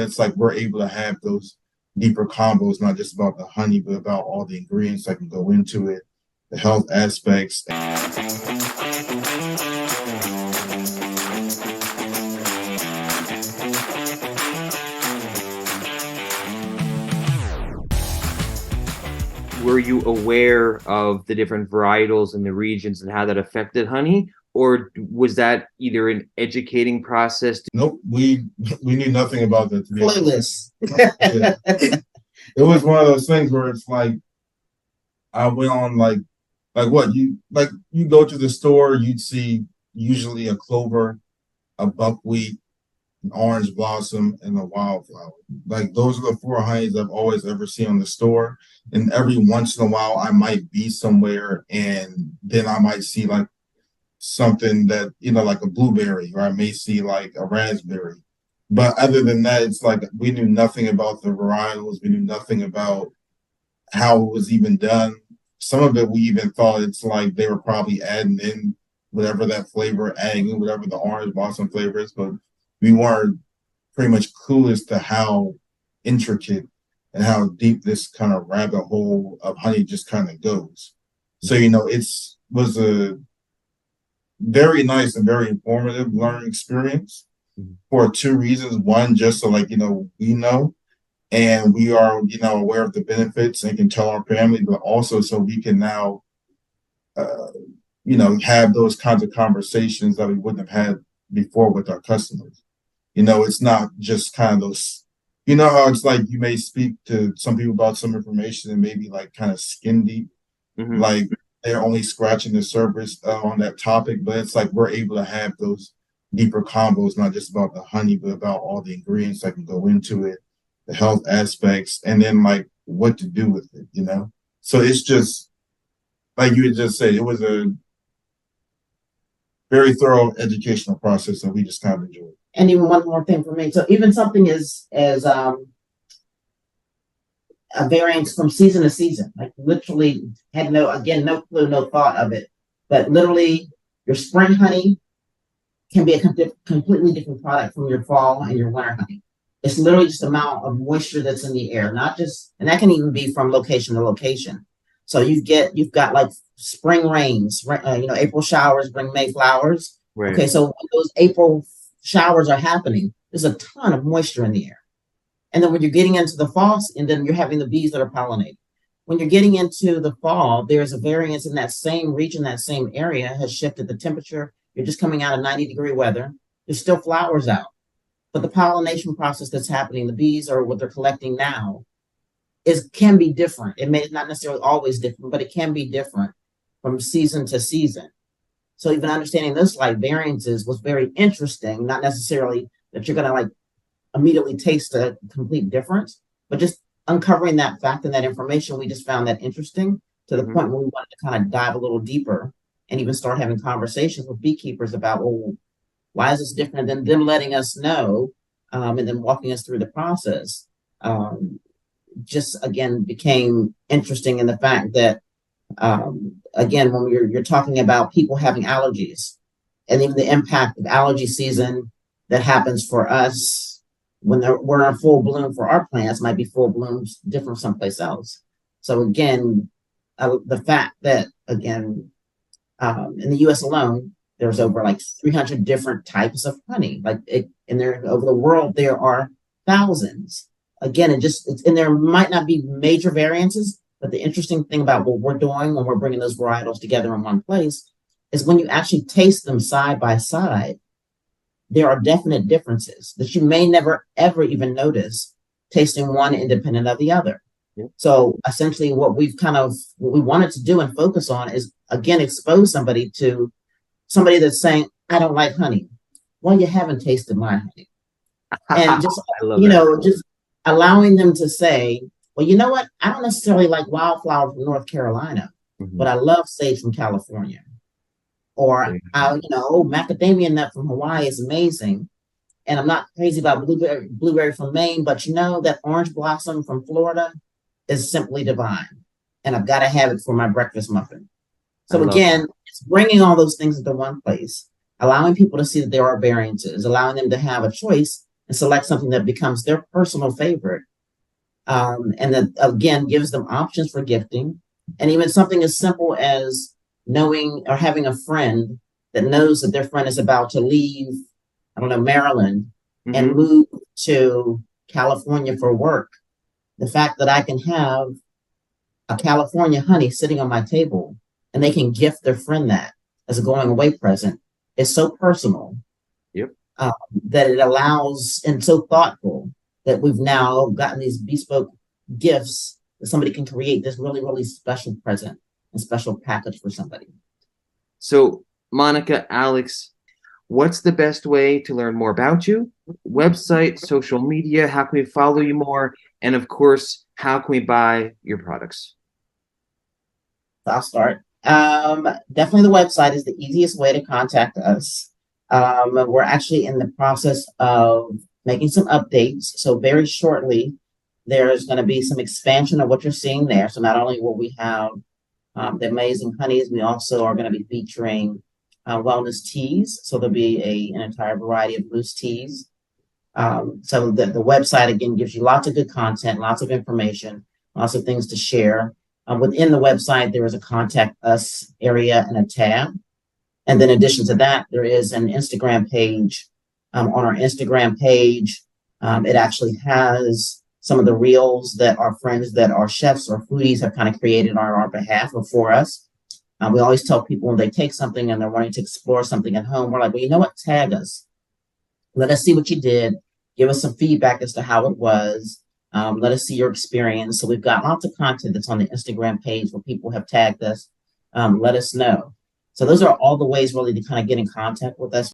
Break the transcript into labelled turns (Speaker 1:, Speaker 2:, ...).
Speaker 1: It's like we're able to have those deeper combos, not just about the honey, but about all the ingredients that can go into it, the health aspects.
Speaker 2: Were you aware of the different varietals in the regions and how that affected honey? Or was that either an educating process?
Speaker 1: Nope, we knew nothing about that. To be
Speaker 3: Clueless.
Speaker 1: Yeah. It was one of those things where it's like I went on what you go to the store, you'd see usually a clover, a buckwheat, an orange blossom, and a wildflower. Like those are the four honeys I've always ever seen on the store. And every once in a while I might be somewhere and then I might see like something that, like a blueberry, or I may see like a raspberry. But other than that, it's like we knew nothing about the varietals. We knew nothing about how it was even done. Some of it we even thought it's like they were probably adding in whatever that flavor, adding in whatever the orange blossom flavor is, but we weren't pretty much clueless to how intricate and how deep this kind of rabbit hole of honey just kind of goes. So, was a very nice and very informative learning experience for two reasons. One, just so we know and we are, aware of the benefits and can tell our family, but also so we can now, have those kinds of conversations that we wouldn't have had before with our customers. It's not just kind of those, how it's like you may speak to some people about some information and maybe like kind of skin deep, like they're only scratching the surface on that topic, but it's like we're able to have those deeper combos, not just about the honey, but about all the ingredients that can go into it, the health aspects, and then like what to do with it, So it's just, like you had just said, it was a very thorough educational process that we just kind of enjoyed.
Speaker 3: And even one more thing for me. So even something as a variance from season to season, like literally had no clue, no thought of it. But literally your spring honey can be a completely different product from your fall and your winter honey. It's literally just the amount of moisture that's in the air, and that can even be from location to location. So you've got like spring rains, April showers bring May flowers.
Speaker 2: Right.
Speaker 3: Okay, so when those April showers are happening, there's a ton of moisture in the air. And then when you're getting into the fall, and then you're having the bees that are pollinating. When you're getting into the fall, there's a variance in that same region, that same area has shifted the temperature. You're just coming out of 90-degree weather. There's still flowers out. But the pollination process that's happening, the bees or what they're collecting now, can be different. It may not necessarily always different, but it can be different from season to season. So even understanding those slight variances was very interesting, not necessarily that you're going to like immediately taste a complete difference, but just uncovering that fact and that information, we just found that interesting to the point where we wanted to kind of dive a little deeper and even start having conversations with beekeepers about, well, why is this different than them letting us know and then walking us through the process. Just again became interesting in the fact that again, when you're talking about people having allergies and even the impact of allergy season that happens for us when we're in full bloom for our plants might be full blooms different someplace else. So again, the fact that again, in the US alone, there's over like 300 different types of honey. Over the world, there are thousands. Again, and there might not be major variances, but the interesting thing about what we're doing when we're bringing those varietals together in one place is when you actually taste them side by side, there are definite differences that you may never, ever even notice tasting one independent of the other. Yeah. So essentially what we wanted to do and focus on is, again, expose somebody that's saying, I don't like honey. Well, you haven't tasted my honey. And just, just allowing them to say, well, you know what? I don't necessarily like wildflower from North Carolina, but I love sage from California. Or, macadamia nut from Hawaii is amazing. And I'm not crazy about blueberry from Maine, but that orange blossom from Florida is simply divine. And I've got to have it for my breakfast muffin. So again, it's bringing all those things into one place, allowing people to see that there are variances, allowing them to have a choice and select something that becomes their personal favorite. And that again gives them options for gifting, and even something as simple as knowing or having a friend that knows that their friend is about to leave, I don't know, Maryland and move to California for work. The fact that I can have a California honey sitting on my table and they can gift their friend that as a going away present is so personal.
Speaker 2: Yep.
Speaker 3: That it allows, and so thoughtful, that we've now gotten these bespoke gifts that somebody can create this really, really special present and special package for somebody.
Speaker 2: So, Monica, Alex, what's the best way to learn more about you? Website, social media, how can we follow you more? And of course, how can we buy your products?
Speaker 3: I'll start. Definitely the website is the easiest way to contact us. We're actually in the process of making some updates. So very shortly, there's going to be some expansion of what you're seeing there. So not only will we have the amazing honeys, we also are going to be featuring wellness teas. So there'll be an entire variety of loose teas. So the website, again, gives you lots of good content, lots of information, lots of things to share. Within the website, there is a contact us area and a tab. And then in addition to that, there is an Instagram page. On our Instagram page, it actually has some of the reels that our friends that are chefs or foodies have kind of created on our behalf or for us. We always tell people when they take something and they're wanting to explore something at home, we're like, well, you know what? Tag us. Let us see what you did. Give us some feedback as to how it was. Let us see your experience. So we've got lots of content that's on the Instagram page where people have tagged us. Let us know. So those are all the ways really to kind of get in contact with us.